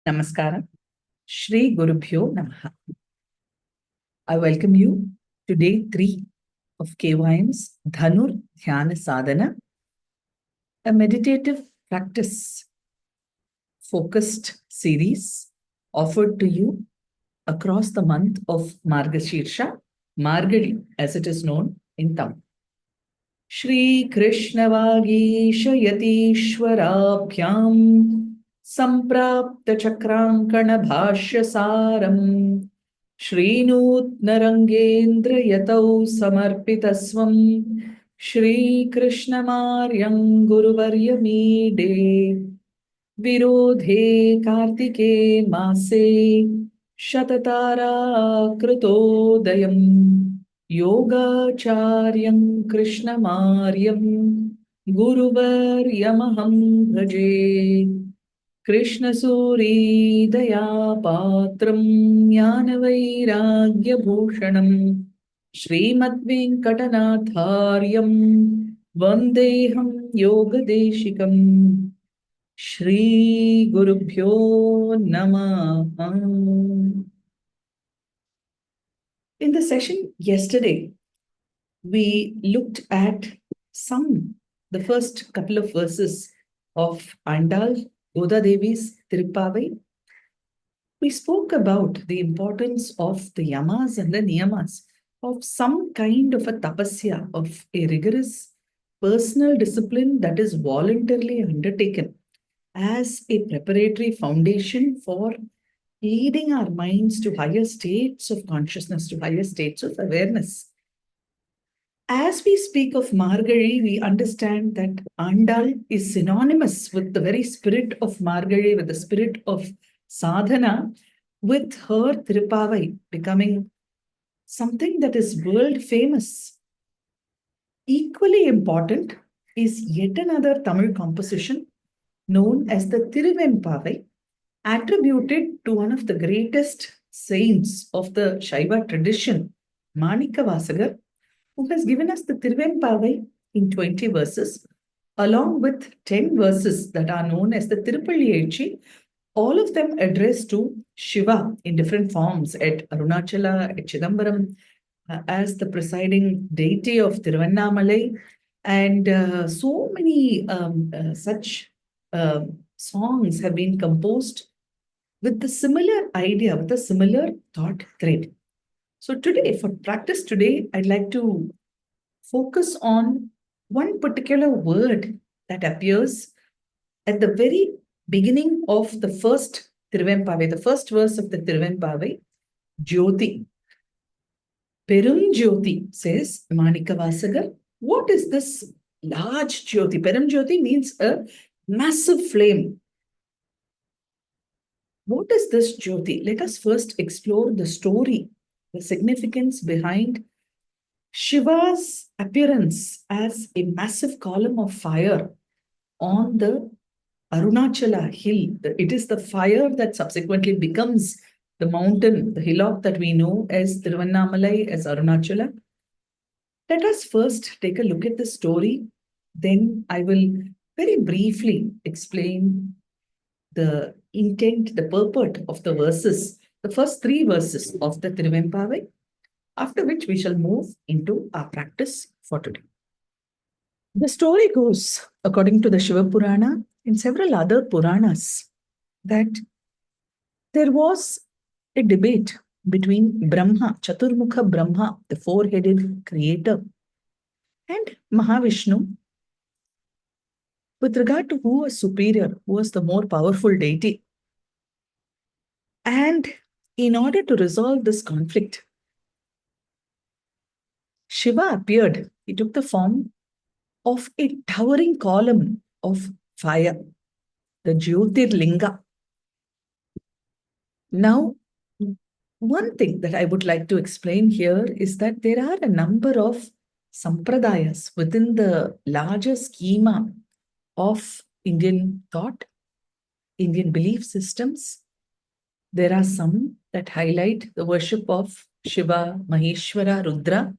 Namaskaram. Shri Gurubhyo Namaha. I welcome you to day 3 of KYM's Dhanur Dhya Sadhana, a meditative practice focused series offered to you across the month of Margashirsha, Margadi as it is known in Tamil. Shri Krishna Vagisha Yatishwarabhyam Samprapta Chakrankana Bhashya Saram Shrinutnarangendra Yatau Samarpitaswam Shri Krishnamaryam Guruvaryamide Virodhe Kartike Mase Shatatara Krutodayam Yogacharyam Krishnamaryam Guruvaryamaham Bhaje Krishna Suri Daya Patram Jnana Vairagya Bhushanam Srimad Venkatanathāryam Vandeham Yogadeshikam Shri Gurubhyo Namaha. In the session yesterday, we looked at the first couple of verses of Andal Goda Devi's Thiruvempavai. We spoke about the importance of the yamas and the niyamas, of some kind of a tapasya, of a rigorous personal discipline that is voluntarily undertaken as a preparatory foundation for leading our minds to higher states of consciousness, to higher states of awareness. As we speak of Margari, we understand that Andal is synonymous with the very spirit of Margari, with the spirit of sadhana, with her Thiruvempavai becoming something that is world famous. Equally important is yet another Tamil composition known as the Thiruvempavai, attributed to one of the greatest saints of the Shiva tradition, Manikavasagar, who has given us the Thiruvempavai in 20 verses, along with 10 verses that are known as the Tirupalliyechi, all of them addressed to Shiva in different forms at Arunachala, at Chidambaram, as the presiding deity of Thiruvannamalai, and so many such songs have been composed with the similar idea, with a similar thought thread. So today, for practice today, I'd like to focus on one particular word that appears at the very beginning of the first Thiruvempavai, the first verse of the Thiruvempavai, Jyoti. Perum Jyoti, says Manikavasagar. What is this large Jyoti? Perum Jyoti means a massive flame. What is this Jyoti? Let us first explore the story, the significance behind Shiva's appearance as a massive column of fire on the Arunachala hill. It is the fire that subsequently becomes the mountain, the hillock that we know as Thiruvannamalai, as Arunachala. Let us first take a look at the story. Then I will very briefly explain the intent, the purport of the verses, the first 3 verses of the Thiruvempavai, after which we shall move into our practice for today. The story goes, according to the Shiva Purana and several other Puranas, that there was a debate between Brahma, Chaturmukha Brahma, the 4-headed creator, and Mahavishnu, with regard to who was superior, who was the more powerful deity. And in order to resolve this conflict, Shiva appeared. He took the form of a towering column of fire, the Jyotirlinga. Now, one thing that I would like to explain here is that there are a number of sampradayas within the larger schema of Indian thought, Indian belief systems. There are some that highlight the worship of Shiva, Maheshwara, Rudra.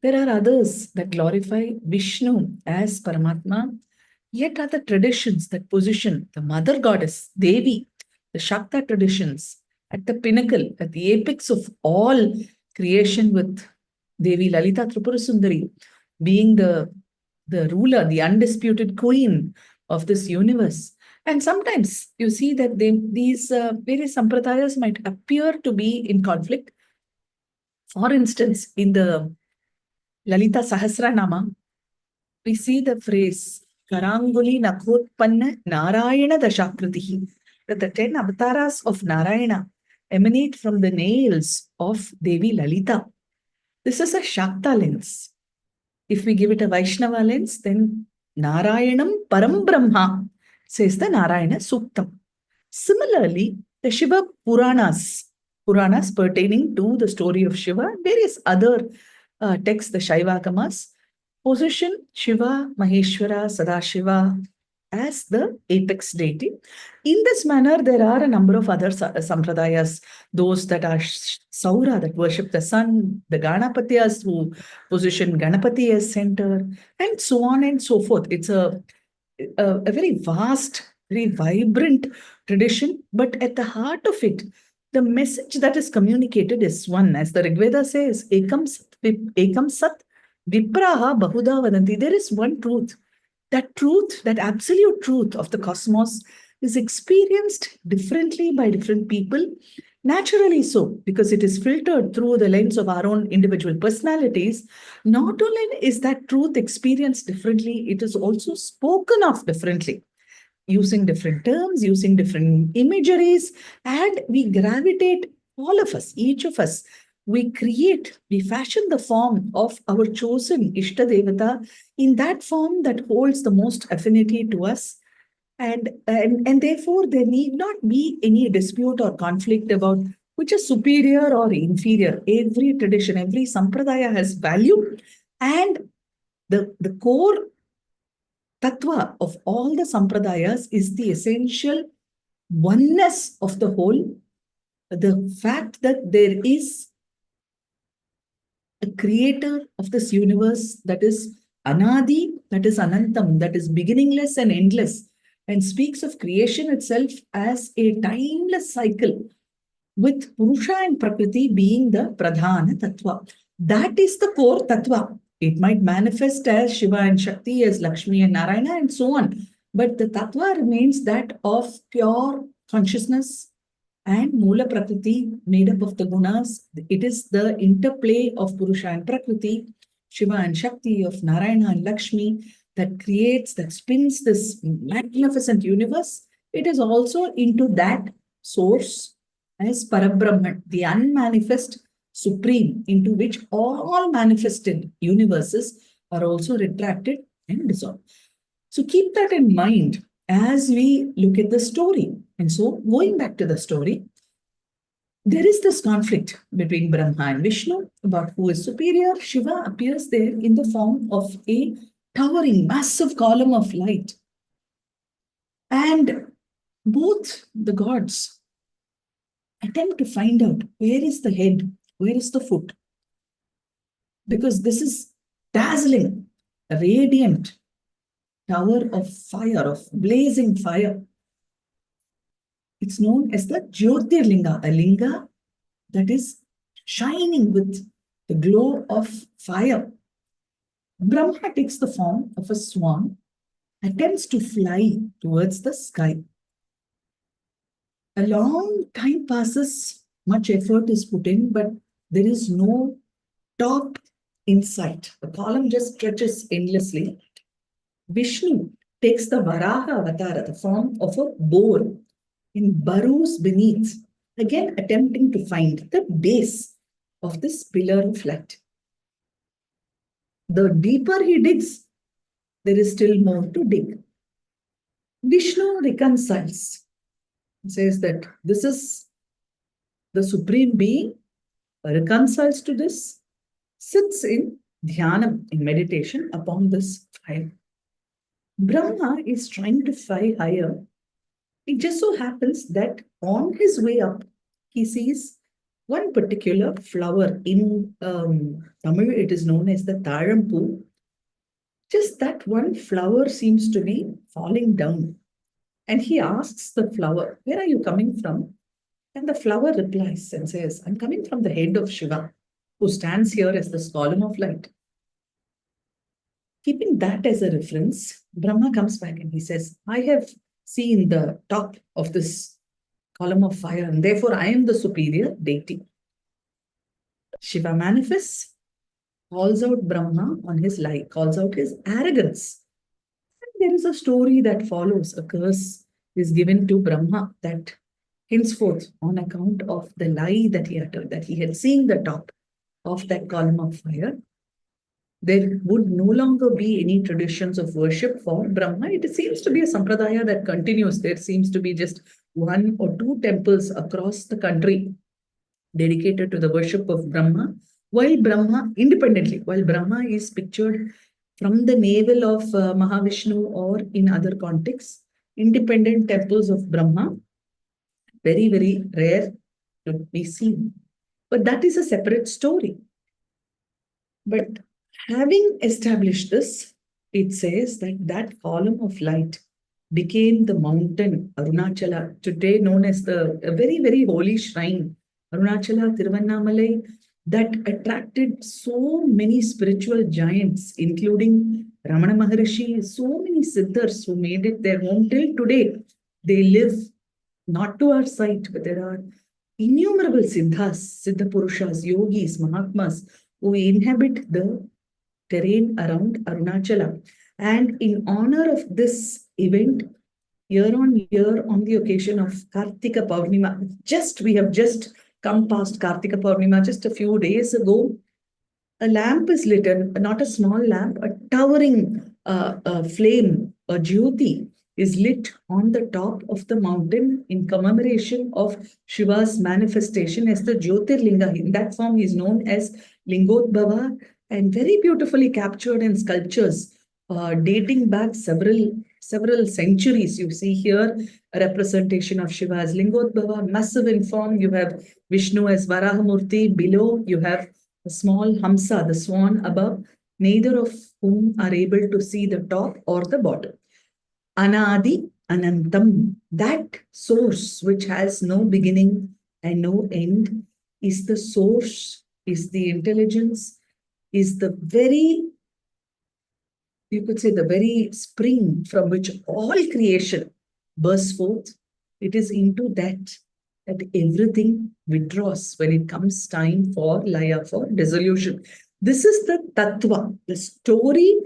There are others that glorify Vishnu as Paramatma. Yet other traditions that position the mother goddess, Devi, the Shakta traditions, at the pinnacle, at the apex of all creation, with Devi Lalita Tripurasundari being the ruler, the undisputed queen of this universe. And sometimes you see that these various sampradayas might appear to be in conflict. For instance, in the Lalita Sahasranama, we see the phrase Karanguli Nakhotpanna Narayana Dashakritihi, that the 10 avatars of Narayana emanate from the nails of Devi Lalita. This is a Shakta lens. If we give it a Vaishnava lens, then Narayanam Param Brahma, says the Narayana Suktam. Similarly, the Shiva Puranas pertaining to the story of Shiva and various other texts, the Shaivagamas, position Shiva, Maheshwara, Sadashiva as the apex deity. In this manner, there are a number of other sampradayas, those that are Saura, that worship the sun, the Ganapatiyas who position Ganapati as center, and so on and so forth. It's a very vast, very vibrant tradition, but at the heart of it, the message that is communicated is one. As the Rigveda says, Ekam Sat Vipraha Bahuda Vadanti. There is one truth. That truth, that absolute truth of the cosmos, is experienced differently by different people. Naturally so, because it is filtered through the lens of our own individual personalities. Not only is that truth experienced differently, it is also spoken of differently, using different terms, using different imageries, and we gravitate, all of us, each of us, we fashion the form of our chosen Ishta Devata in that form that holds the most affinity to us. And therefore, there need not be any dispute or conflict about which is superior or inferior. Every tradition, every sampradaya has value, and the core tattva of all the sampradayas is the essential oneness of the whole, the fact that there is a creator of this universe that is Anadi, that is Anantam, that is beginningless and endless, and speaks of creation itself as a timeless cycle, with Purusha and Prakriti being the Pradhana Tattva. That is the core Tattva. It might manifest as Shiva and Shakti, as Lakshmi and Narayana, and so on. But the Tattva remains that of pure consciousness and Mula Prakriti, made up of the gunas. It is the interplay of Purusha and Prakriti, Shiva and Shakti, of Narayana and Lakshmi, that creates, that spins this magnificent universe. It is also into that source as Parabrahman, the unmanifest supreme, into which all manifested universes are also retracted and dissolved. So keep that in mind as we look at the story. And so, going back to the story, there is this conflict between Brahma and Vishnu about who is superior. Shiva appears there in the form of a towering, massive column of light. And both the gods attempt to find out where is the head, where is the foot. Because this is dazzling, radiant tower of fire, of blazing fire. It's known as the Jyotirlinga, a linga that is shining with the glow of fire. Brahma takes the form of a swan, attempts to fly towards the sky. A long time passes, much effort is put in, but there is no top in sight. The column just stretches endlessly. Vishnu takes the Varaha avatar, the form of a boar, and burrows beneath, again attempting to find the base of this pillar of light. The deeper he digs, there is still more to dig. Vishnu reconciles, says that this is the Supreme Being, reconciles to this, sits in dhyana, in meditation upon this fire. Brahma is trying to fly higher. It just so happens that on his way up, he sees one particular flower. In Tamil, it is known as the Tharampu. Just that one flower seems to be falling down. And he asks the flower, where are you coming from? And the flower replies and says, I'm coming from the head of Shiva, who stands here as the column of light. Keeping that as a reference, Brahma comes back and he says, I have seen the top of this column of fire, and therefore I am the superior deity. Shiva manifests, calls out Brahma on his lie, calls out his arrogance. And there is a story that follows. A curse is given to Brahma that henceforth, on account of the lie that he uttered, that he had seen the top of that column of fire, there would no longer be any traditions of worship for Brahma. It seems to be a sampradaya that continues. There seems to be just one or two temples across the country dedicated to the worship of Brahma, while Brahma is pictured from the navel of Mahavishnu or in other contexts, independent temples of Brahma, very, very rare to be seen. But that is a separate story. But having established this, it says that that column of light became the mountain Arunachala, today known as a very, very holy shrine, Arunachala, Thiruvempavai, that attracted so many spiritual giants, including Ramana Maharishi, so many Siddhars who made it their home till today. They live not to our sight, but there are innumerable Siddhas, Siddha Purushas, Yogis, Mahatmas, who inhabit the terrain around Arunachala. And in honor of this event, year on year, on the occasion of Kartika Purnima, we have just come past Kartika Purnima just a few days ago, a lamp is lit, not a small lamp, a towering flame, a jyoti, is lit on the top of the mountain in commemoration of Shiva's manifestation as the Jyotirlinga. In that form, he is known as Lingotbhava, and very beautifully captured in sculptures dating back several centuries. You see here a representation of Shiva as Lingotbhava, massive in form. You have Vishnu as Varahamurti. Below, you have a small Hamsa, the swan above, neither of whom are able to see the top or the bottom. Anadi Anantam, that source which has no beginning and no end, is the source, is the intelligence, is the very, you could say, the very spring from which all creation bursts forth. It is into that everything withdraws when it comes time for laya, for dissolution. This is the tattva, the story.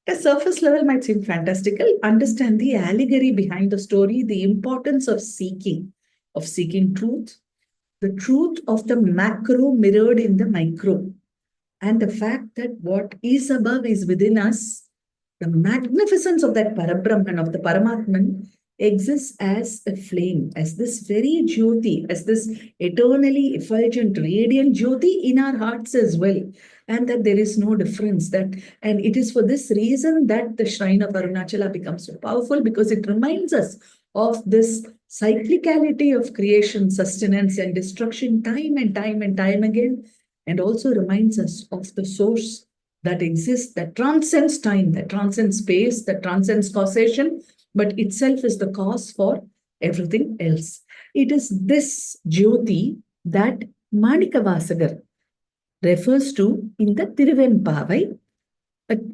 At a surface level might seem fantastical. Understand the allegory behind the story, the importance of seeking truth, the truth of the macro mirrored in the micro, and the fact that what is above is within us. The magnificence of that Parabrahman, of the Paramatman, exists as a flame, as this very Jyoti, as this eternally effulgent, radiant Jyoti in our hearts as well. And that there is no difference. And it is for this reason that the shrine of Arunachala becomes so powerful, because it reminds us of this cyclicality of creation, sustenance, and destruction time and time and time again, and also reminds us of the source that exists, that transcends time, that transcends space, that transcends causation, but itself is the cause for everything else. It is this Jyoti that Manikavasagar refers to in the Thiruvempavai,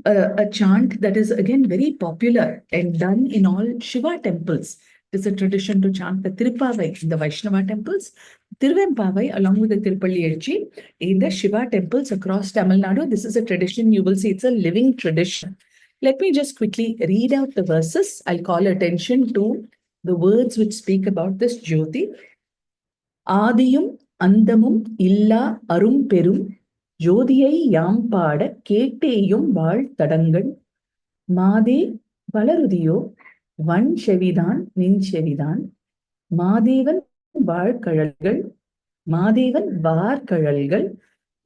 a chant that is again very popular and done in all Shiva temples. It is a tradition to chant the Tirupavai in the Vaishnava temples, Thiruvempavai along with the Tirupalli in the Shiva temples across Tamil Nadu. This is a tradition, you will see it's a living tradition. Let me just quickly read out the verses. I'll call attention to the words which speak about this Jyoti. Adiyum Andamum illa arum perum Jyotiyai yam pada keteyum வாழ் தடங்கள் மாதே வளருதியோ வன் செவிதான் நின் செவிதான் மாதேவன் வாழ்கழல்கள் மாதேவன் வார்கழல்கள்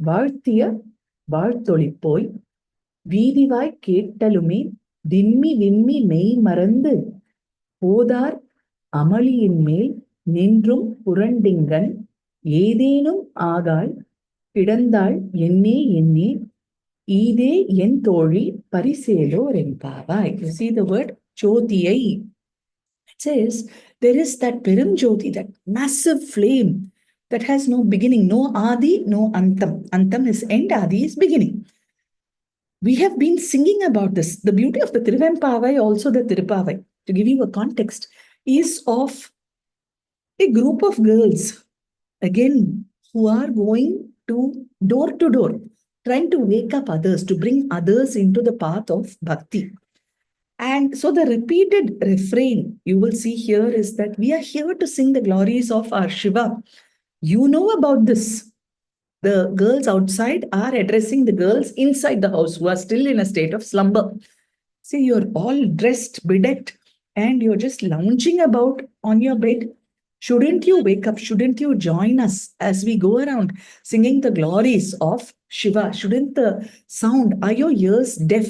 வாழ்த்திய வாழ்த்தொழிப்போய் வீதிவாய் கேட்டலுமே விம்மி விம்மி மெய் மறந்து போதார் அமளியின் மேல் நின்றும் புரண்டிங்கன் ஏதேனும் ஆகாள் கிடந்தாள் என்னே என்னே ஈதே என் தோழி பரிசேலோ ரெம்பாவாய். You see the word Jyotiyai. says there is that Perum Jyoti, that massive flame that has no beginning, no Adi, no Antam. Antam is end, Adi is beginning. We have been singing about this. The beauty of the Thiruvempavai, also the Tirupavai, to give you a context, is of a group of girls, again, who are going to door, trying to wake up others, to bring others into the path of bhakti. And so the repeated refrain you will see here is that we are here to sing the glories of our Shiva. You know about this. The girls outside are addressing the girls inside the house who are still in a state of slumber. See, you're all dressed, bedecked, and you're just lounging about on your bed. Shouldn't you wake up? Shouldn't you join us as we go around singing the glories of Shiva? Shouldn't the sound, are your ears deaf?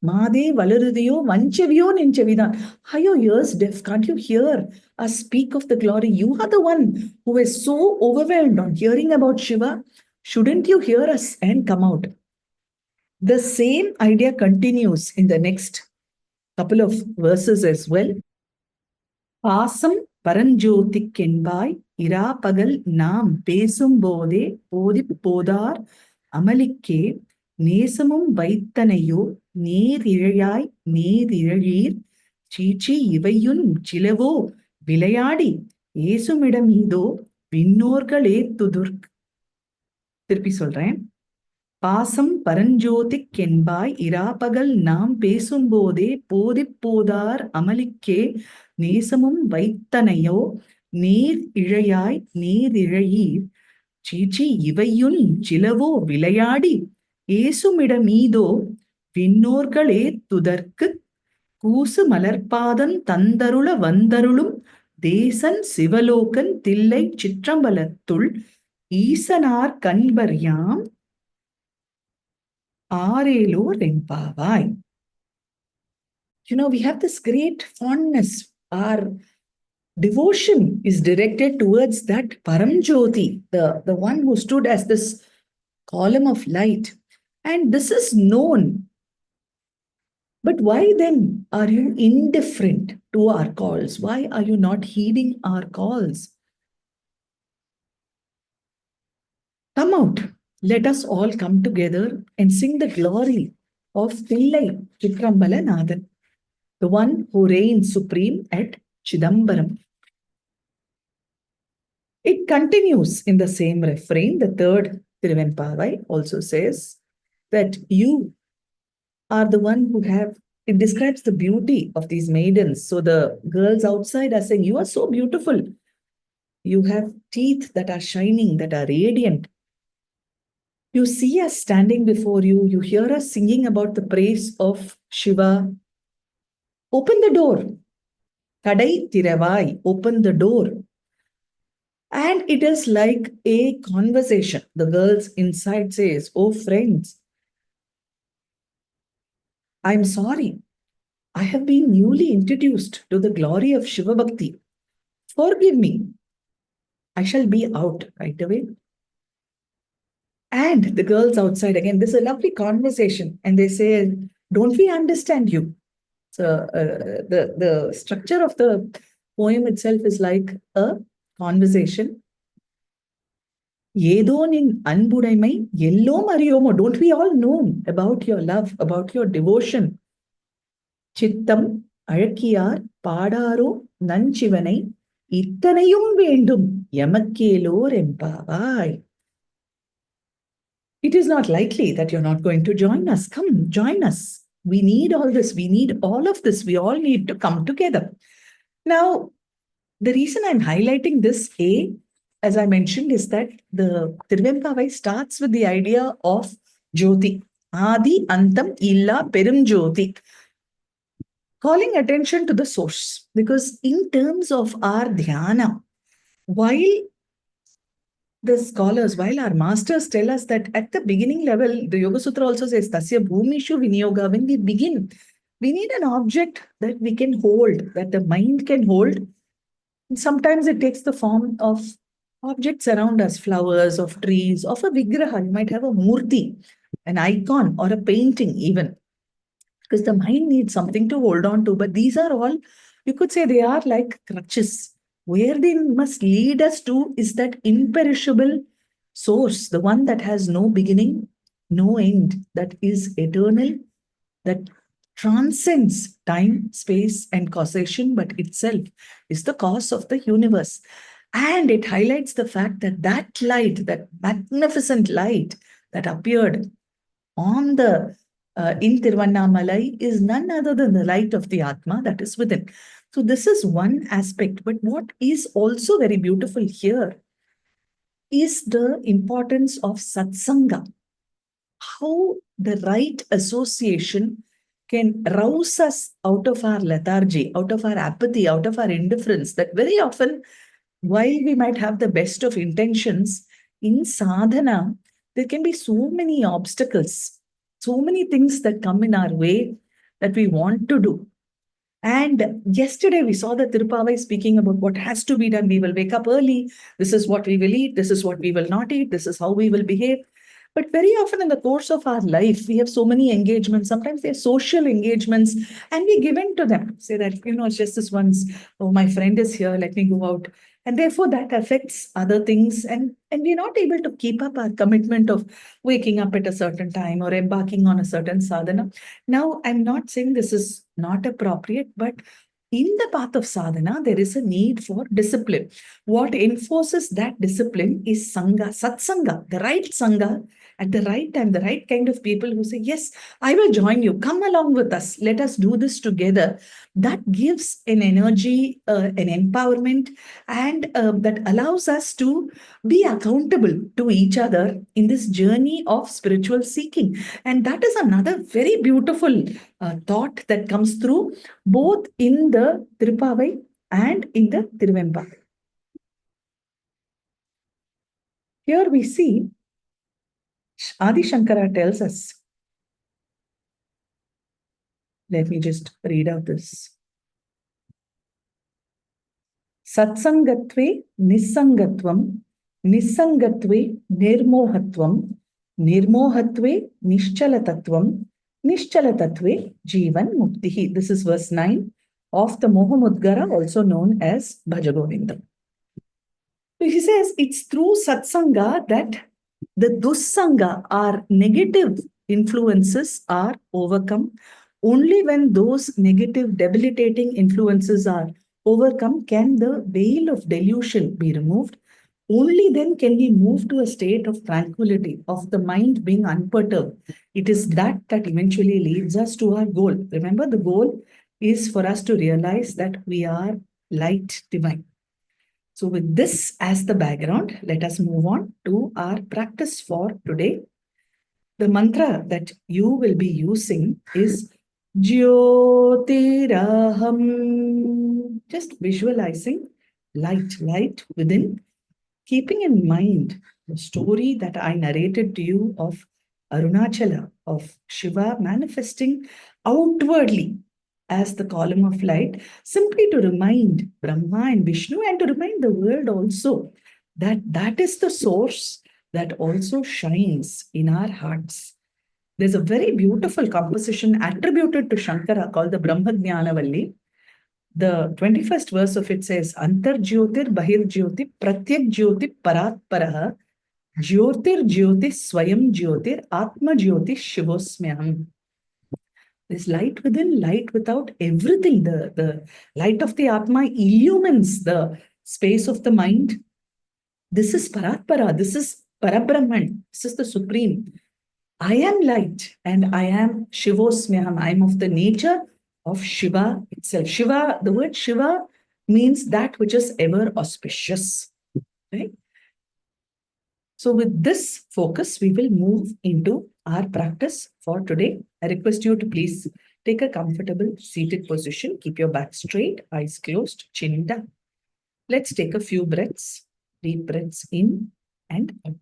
Made Valarudiyo Vanchaviyo Ninchavidan. Are your ears deaf? Can't you hear us speak of the glory? You are the one who is so overwhelmed on hearing about Shiva. Shouldn't you hear us and come out? The same idea continues in the next couple of verses as well. பாசம் பரஞ்சோதிக்கென்பாய் இராப்பகல் நாம் பேசும்போதே போதிப் போதார் அமளிக்கே நேசமும் வைத்தனையோ நேரிழையாய் நேரிழீர் சீச்சி இவையுன் சிலவோ விளையாடி ஏசுமிடமீதோ விண்ணோர்களே திருப்பி சொல்றேன். பாசம் பரஞ்சோதிக்கென்பாய் இராப்பகல் நாம் பேசும்போதே போதிப் போதார் அமளிக்கே நேசமும் வைத்தனையோ நேர் இழையாய் நேரிழையீர் சீச்சி இவையுன் சிலவோ விளையாடி ஏசுமிடமீதோ விண்ணோர்களே கூசு மலர்பாதன் தந்தருள வந்தருளும் தேசன் Sivalokan Thillai சிற்றம்பலத்துள் ஈசனார் கண்பர்யாம் Thiruvempavai. We have this great fondness. Our devotion is directed towards that Paramjyoti, the one who stood as this column of light. And this is known. But why then are you indifferent to our calls? Why are you not heeding our calls? Come out. Let us all come together and sing the glory of Thillai Chitrambalanathan, the one who reigns supreme at Chidambaram. It continues in the same refrain. The third Thiruvempavai also says that you are the one who have, it describes the beauty of these maidens. So the girls outside are saying, you are so beautiful. You have teeth that are shining, that are radiant. You see us standing before you. You hear us singing about the praise of Shiva. Open the door. Kadai Thiravai. Open the door. And it is like a conversation. The girls inside says, oh friends, I'm sorry. I have been newly introduced to the glory of Shiva Bhakti. Forgive me. I shall be out right away. And the girls outside, again, this is a lovely conversation. And they say, don't we understand you? So the structure of the poem itself is like a conversation. Yedo nin anbudaimai yellom ariyomo. Don't we all know about your love, about your devotion? Chittam அழக்கியார் பாடாரோ நஞ்சிவனை இத்தனையும் வேண்டும் எமக்கேலோர் எம்பாவாய். It is not likely that you're not going to join us. Come, join us. We need all this. We need all of this. We all need to come together. Now, the reason I'm highlighting this, as I mentioned, is that the Thiruvempavai starts with the idea of Jyoti. Adi Antam Illa Perum Jyoti. Calling attention to the source. Because in terms of our dhyana, while the scholars, while our masters tell us that at the beginning level, the Yoga Sutra also says, Tasya Bhumishu Vinyoga, when we begin, we need an object that we can hold, that the mind can hold. And sometimes it takes the form of objects around us, flowers, of trees, of a vigraha. You might have a murti, an icon, or a painting even. Because the mind needs something to hold on to. But these are all, You could say they are like crutches. Where they must lead us to is that imperishable source, the one that has no beginning, no end, that is eternal, that transcends time, space, and causation, but itself is the cause of the universe. And it highlights the fact that that light, that magnificent light that appeared on the in Tiruvannamalai is none other than the light of the Atma that is within. So this is one aspect. But what is also very beautiful here is the importance of satsanga. How the right association can rouse us out of our lethargy, out of our apathy, out of our indifference. That very often, while we might have the best of intentions, in sadhana, there can be so many obstacles, so many things that come in our way that we want to do. And yesterday we saw the Tirupavai speaking about what has to be done. We will wake up early. This is what we will eat. This is what we will not eat. This is how we will behave. But very often in the course of our life, we have so many engagements. Sometimes they're social engagements, and we give in to them. Say that, it's just this once, oh, my friend is here, let me go out. And therefore, that affects other things. And we're not able to keep up our commitment of waking up at a certain time or embarking on a certain sadhana. Now, I'm not saying this is not appropriate, but in the path of sadhana, there is a need for discipline. What enforces that discipline is sangha, satsanga, the right sangha at the right time, the right kind of people who say, yes, I will join you. Come along with us. Let us do this together. That gives an energy, an empowerment, and that allows us to be accountable to each other in this journey of spiritual seeking. And that is another very beautiful thought that comes through both in the Tirupavai and in the Thiruvempavai. Here we see Adi Shankara tells us, let me just read out this. Satsangatve Nisangatvam, Nisangatve Nirmohatvam, Nirmohatve Nishchalatatvam, Nishchalatatve Jivan Muktihi. This is verse 9 of the Mohamudgara, also known as Bhajagovindam. So he says it's through satsanga that the dussanga, or negative influences, are overcome. Only when those negative, debilitating influences are overcome can the veil of delusion be removed. Only then can we move to a state of tranquility, of the mind being unperturbed. It is that that eventually leads us to our goal. Remember, the goal is for us to realize that we are light divine. So with this as the background, let us move on to our practice for today. The mantra that you will be using is Jyotiraham. Just visualizing light within, keeping in mind the story that I narrated to you of Arunachala, of Shiva manifesting outwardly as the column of light, simply to remind Brahma and Vishnu, and to remind the world also that that is the source that also shines in our hearts. There's a very beautiful composition attributed to Shankara called the Brahma Jnanavalli. The 21st verse of it says, Antar Jyotir Bahir Jyoti Pratyak Jyoti Parat Paraha Jyotir Jyoti Swayam Jyotir Atma Jyoti Shivosmyaham. This light within, light without, everything. The light of the Atma illumines the space of the mind. This is Paratpara. This is Parabrahman. This is the Supreme. I am light and I am Shivosmyaham. I am of the nature of Shiva itself. Shiva, the word Shiva means that which is ever auspicious. Right? So with this focus, we will move into our practice for today. I request you to please take a comfortable seated position. Keep your back straight, eyes closed, chin down. Let's take a few breaths, deep breaths in and out.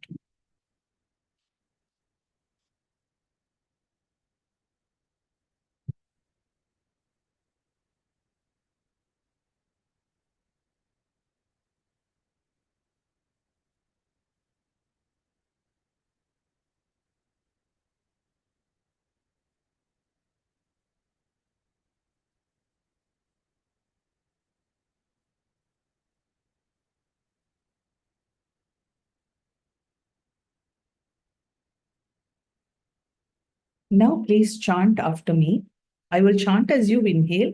Now, please chant after me. I will chant as you inhale.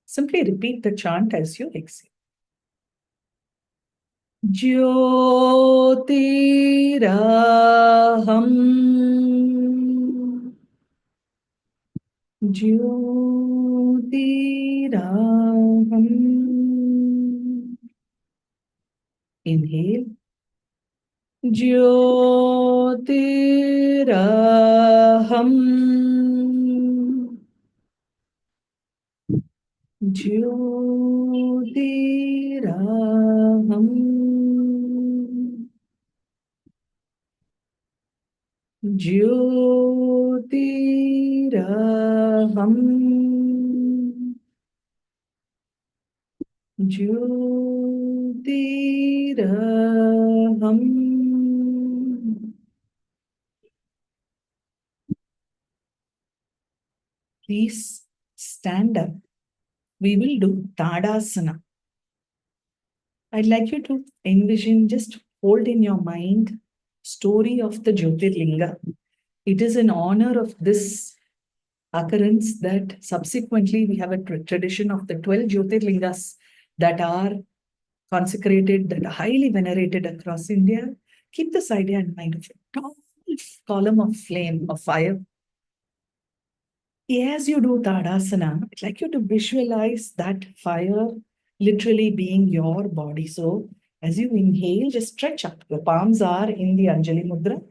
Simply repeat the chant as you exhale. Jyotiraham. Jyotiraham. Inhale. Jyotiraham. Jyotiraham. Jyotiraham. Jyotiraham. Please stand up. We will do Tadasana. I'd like you to envision, just hold in your mind, story of the Jyotirlinga. It is in honor of this occurrence that subsequently we have a tradition of the 12 Jyotirlingas that are consecrated, that are highly venerated across India. Keep this idea in mind of a tall column of flame, of fire. As you do Tadasana, I'd like you to visualize that fire literally being your body. So as you inhale, just stretch up. Your palms are in the Anjali Mudra.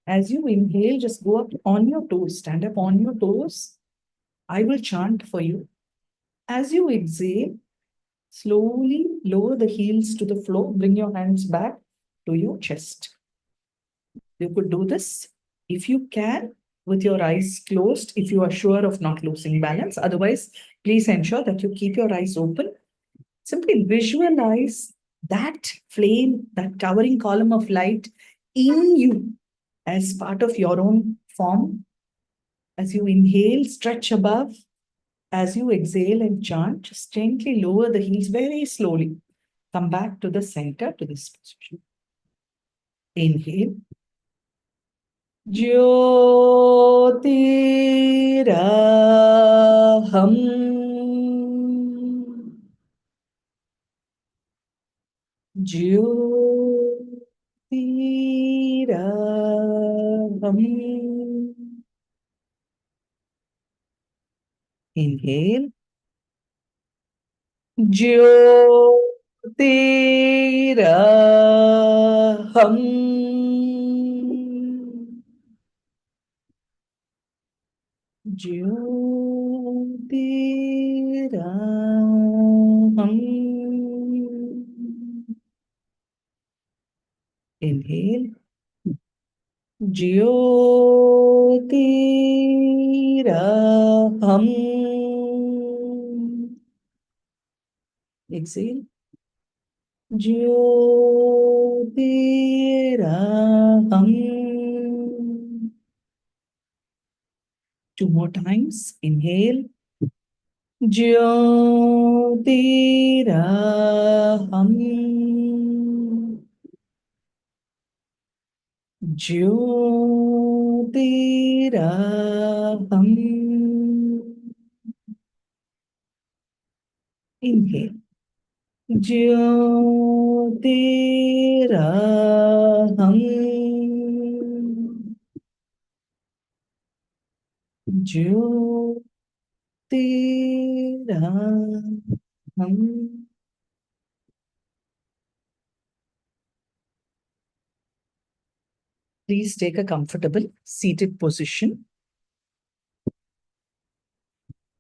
As you inhale, just go up on your toes, stand up on your toes. I will chant for you. As you exhale, slowly lower the heels to the floor. Bring your hands back to your chest. You could do this if you can with your eyes closed, if you are sure of not losing balance. Otherwise, please ensure that you keep your eyes open. Simply visualize that flame, that towering column of light in you as part of your own form. As you inhale, stretch above. As you exhale and chant, just gently lower the heels very slowly. Come back to the center, to this position. Inhale. Jyotiraham. Jyotiraham. Inhale. Jyotiraham. Jyotiraham. Inhale. Jyotiraham. Exhale. Jyotiraham. Two more times. Inhale. Jyotiraham. Jyotiraham. Inhale. Jyotiraham. Jyotiraham. Please take a comfortable seated position.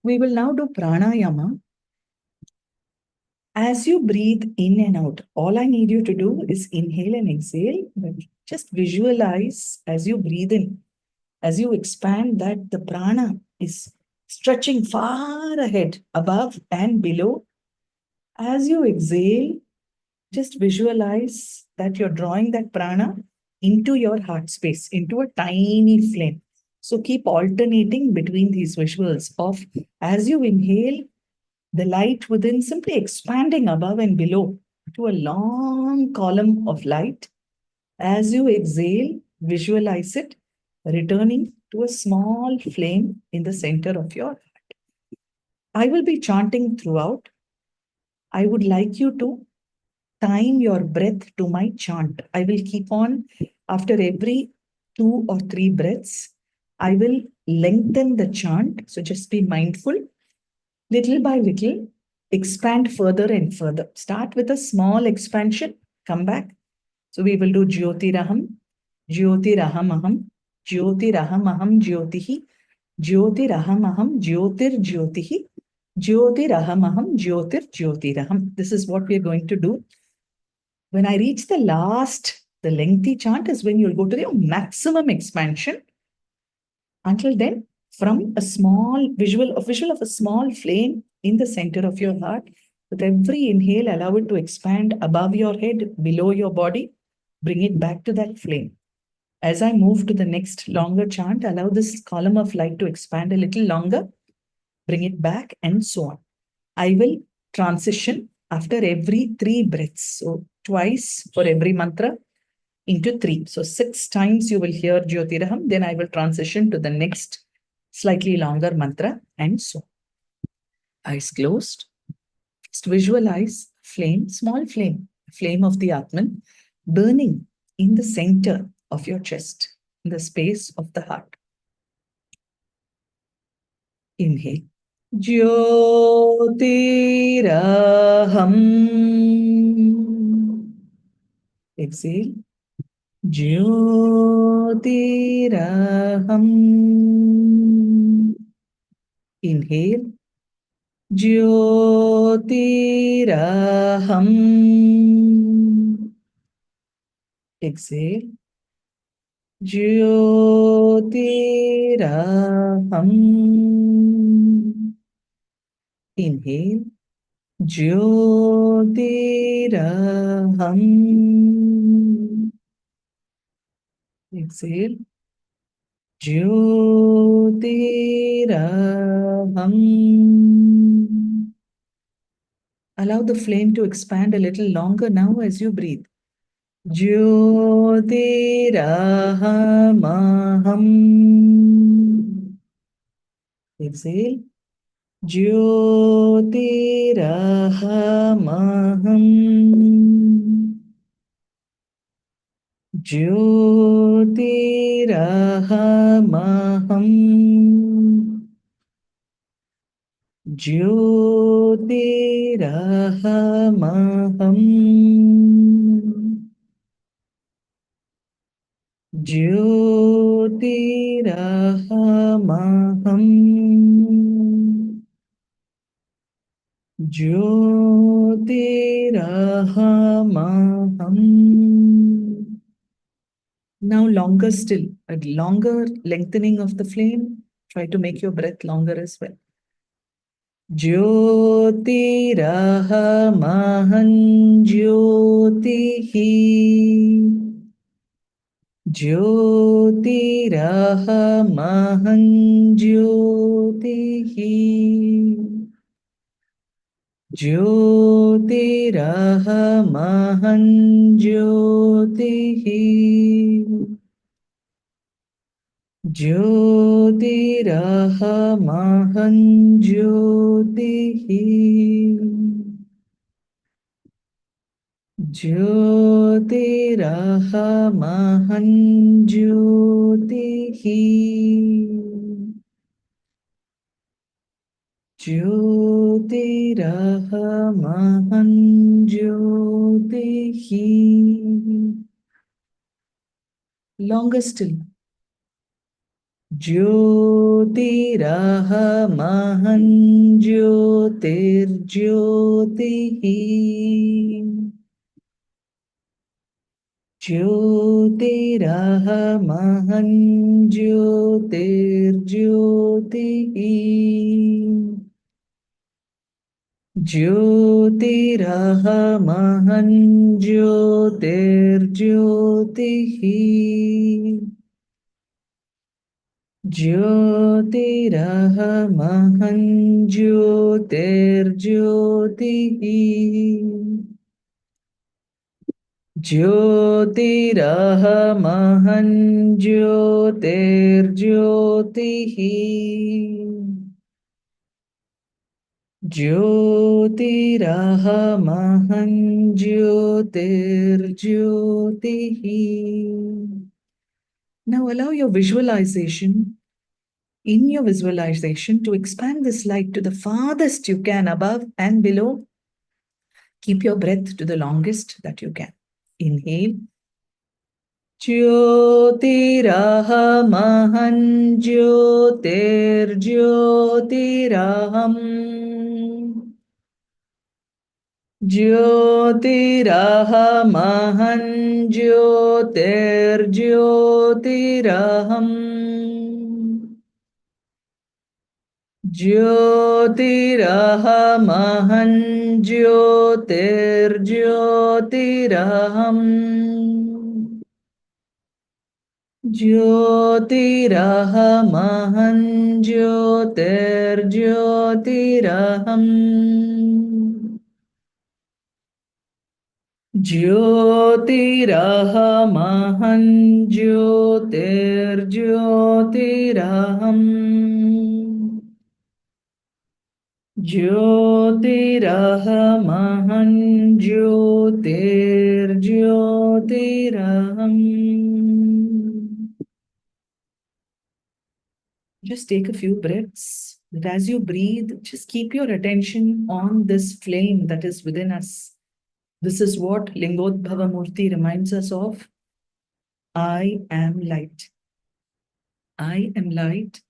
We will now do pranayama. As you breathe in and out, all I need you to do is inhale and exhale. Just visualize as you breathe in, as you expand, that the prana is stretching far ahead, above and below. As you exhale, just visualize that you're drawing that prana into your heart space, into a tiny flame. So keep alternating between these visuals of, as you inhale, the light within simply expanding above and below to a long column of light. As you exhale, visualize it returning to a small flame in the center of your heart. I will be chanting throughout. I would like you to time your breath to my chant. I will keep on after every 2 or 3 breaths. I will lengthen the chant. So just be mindful. Little by little, expand further and further. Start with a small expansion. Come back. So we will do Jyotiraham, Jyotiraham, Jyotiraham, Jyotihi, Jyotiraham, Jyotir Jyotihi, Jyotiraham, Jyotir Jyotiraham. This is what we are going to do. When I reach the last, the lengthy chant is when you'll go to the maximum expansion. Until then, from a visual of a small flame in the center of your heart, with every inhale, allow it to expand above your head, below your body, bring it back to that flame. As I move to the next longer chant, allow this column of light to expand a little longer, bring it back, and so on. I will transition after every 3 breaths. So twice for every mantra into 3. So 6 times you will hear Jyotiraham, then I will transition to the next slightly longer mantra, and so on. Eyes closed. Just visualize flame, small flame, flame of the Atman, burning in the center of your chest, in the space of the heart. Inhale. Jyotiraham. Exhale. Jyotiraham. Inhale. Jyotiraham. Exhale. Jyotiraham. Inhale. Jyotiraham. Exhale. Jyotiraham. Allow the flame to expand a little longer now as you breathe. Jyotiraham. Exhale. Jyotiraham. Jyotiraham. Jyotiraham. Jyotiraham. Jyotiraham. Now longer still, a longer lengthening of the flame. Try to make your breath longer as well. Jyotiraham Jyotihi. Jyotiraham Jyotihi. Jyotiraham Jyotihi. Jyotiraham Jyotihi. Jyotiraham Jyotihi. Jyotiraham Jyotihi. Longer still. Jyotiraham Jyotir Jyotihi. Jyotiraham Jyotir Jyotihi. Jyotiraham Jyotir Jyotihi. Jyotiraham Jyotir Jyotihi. ज्योतिरहमहं ज्योतिर्ज्योतिः ज्योतिरहमहं ज्योतिर्ज्योतिः. Now allow your visualization, in your visualization, to expand this light to the farthest you can, above and below. Keep your breath to the longest that you can. Inhale. Jyotirahamahan jyotirjyotiraham. Jyotirahamahan jyotirjyotiraham. Jyotirahamahan jyotirjyotiraham. Jyotirahamahan jyotirjyotiraham. Jyotirahamahan jyotirjyotiraham. Jyotirahamahan jyotirjyotiraham. Just take a few breaths. But as you breathe, just keep your attention on this flame that is within us. This is what Lingodbhava Murti reminds us of. I am light. I am light.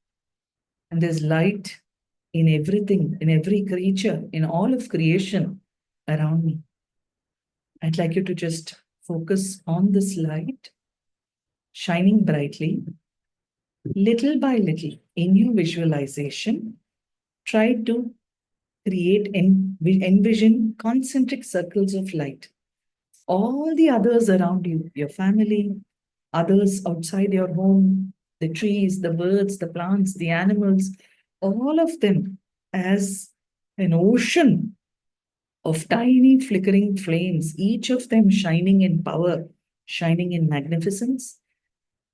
And there's light in everything, in every creature, in all of creation around me. I'd like you to just focus on this light shining brightly. Little by little, in your visualization, try to envision concentric circles of light. All the others around you, your family, others outside your home, the trees, the birds, the plants, the animals, all of them as an ocean of tiny flickering flames, each of them shining in power, shining in magnificence.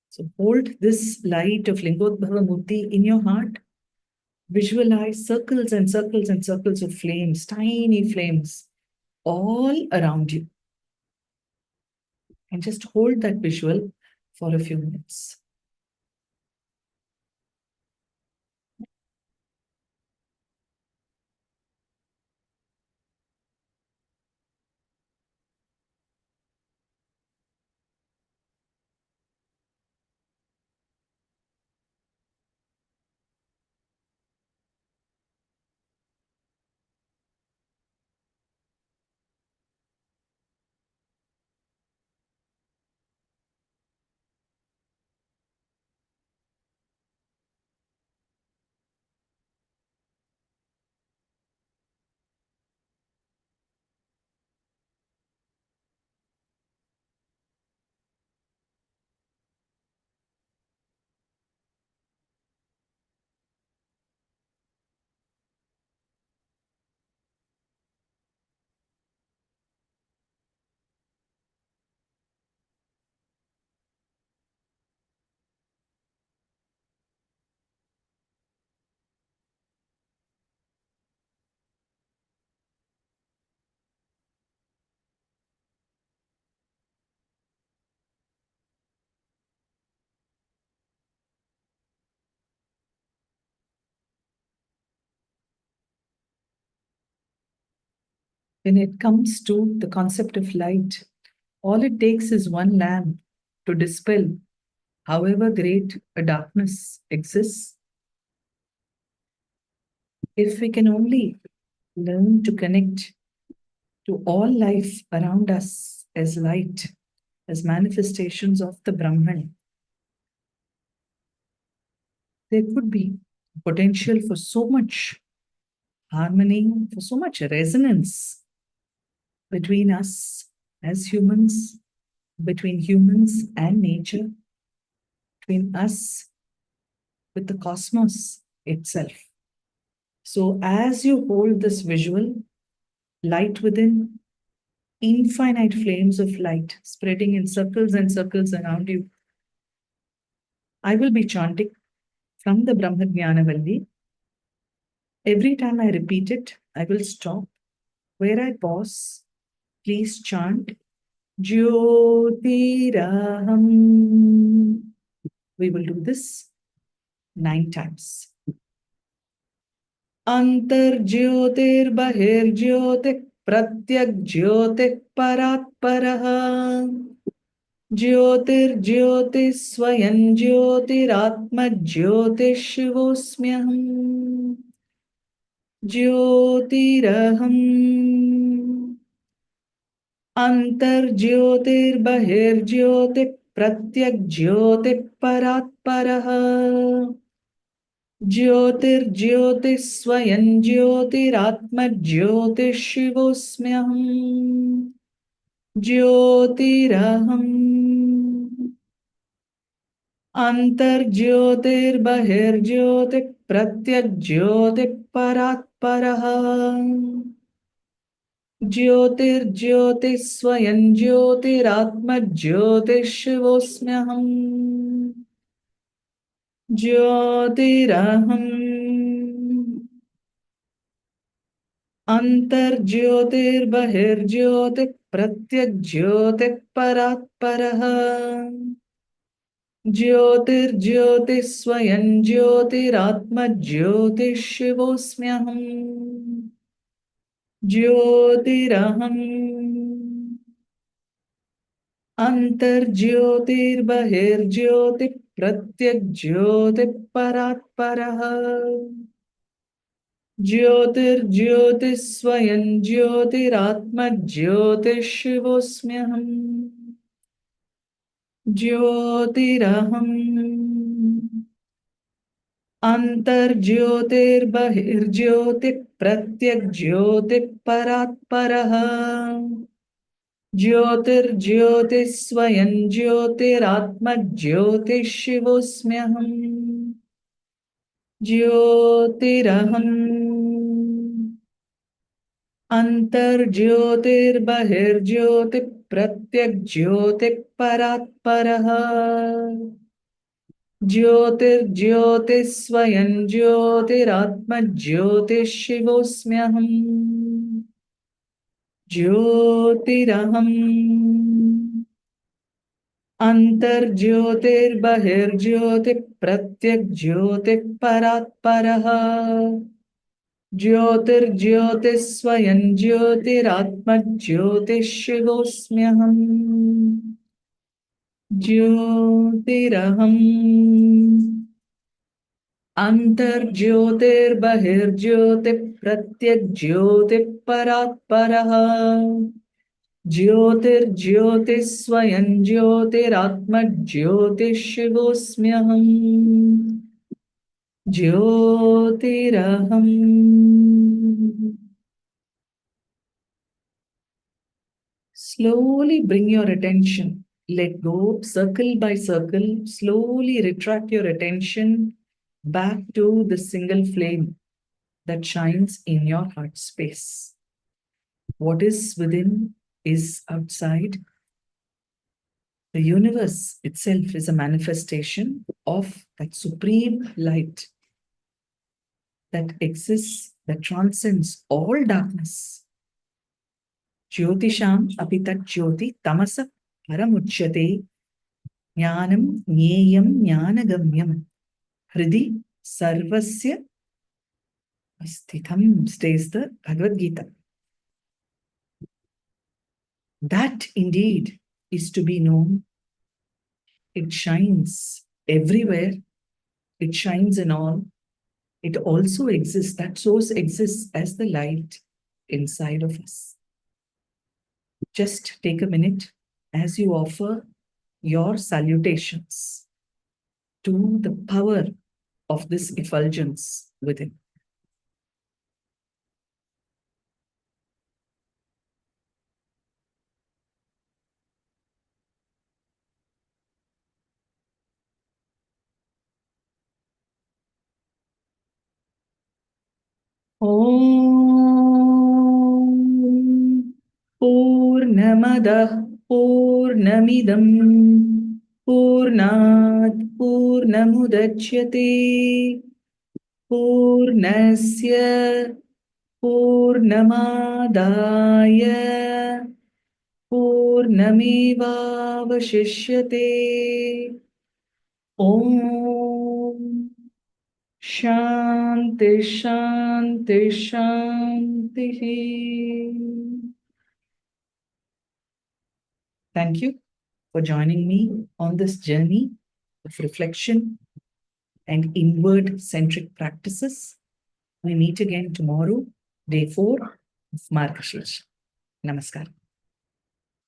So hold this light of Lingodbhava Murti in your heart. Visualize circles and circles and circles of flames, tiny flames, all around you. And just hold that visual for a few minutes. When it comes to the concept of light, all it takes is one lamp to dispel however great a darkness exists. If we can only learn to connect to all life around us as light, as manifestations of the Brahman, there could be potential for so much harmony, for so much resonance between us as humans, between humans and nature, between us with the cosmos itself. So as you hold this visual, light within, infinite flames of light spreading in circles and circles around you. I will be chanting from the Brahmajnana Valli. Every time I repeat it, I will stop. Where I pause, please chant Jyotiraham. We will do this 9 times. Antarjyotirbahirjyotik pratyakjyotik paratparah. Jyotirjyoti swayam jyotiratma jyoti shivosmyaham. Jyotiraham. Antarjyotirbahirjyotik pratyakjyotik paratparah. Jyotirjyoti swayam jyotiratma jyoti shivosmyaham. Jyotiraham. Antarjyotirbahirjyotik pratyakjyotik paratparah. Jyotirjyoti swayam jyotiratma jyoti shivosmyaham. Jyotiraham. Antarjyotirbahirjyotik pratyakjyotik paratparah. Jyotirjyoti swayam jyotiratma jyoti shivosmyaham. Jyotiraham. Antarjyotirbahirjyotik pratyakjyotik paratparah. Jyotirjyoti swayam jyotiratma jyoti shivosmyaham. Jyotiraham. Antarjyotirbahirjyotik pratyakjyotik paratparah. Jyotirjyoti swayam jyotiratma jyoti shivosmyaham. Jyotiraham. Antarjyotirbahirjyotik pratyakjyotik paratparah. Jyotirjyoti swayam jyotiratma jyoti shivosmyaham. Jyotiraham. Antarjyotirbahirjyotik pratyakjyotik paratparah. Jyotirjyoti swayam jyotiratma jyoti shivosmyaham. Jyotiraham. Antarjyotirbahirjyotik pratyakjyotik paratparah. Jyotirjyoti swayam jyotiratma jyoti shivosmyaham. Jyotiraham. Slowly bring your attention. Let go, circle by circle. Slowly retract your attention back to the single flame that shines in your heart space. What is within is outside. The universe itself is a manifestation of that supreme light that exists, that transcends all darkness. Jyotisham apitat jyoti tamasa paramuchyate jnanam jneyam jnanagamyam hridi sarvasya asthitam, stays the Bhagavad Gita. That indeed is to be known. It shines everywhere. It shines in all. It also exists. That source exists as the light inside of us. Just take a minute as you offer your salutations to the power of this effulgence within. Om Purnamada Purnamadah Purnamidam Purnat Purnamudachyate Purnasya Purnamadaya Purnamevavashishyate. Om Shanti Shanti Shanti. Thank you for joining me on this journey of reflection and inward centric practices. We meet again tomorrow, day 4 of Margashira. Namaskar.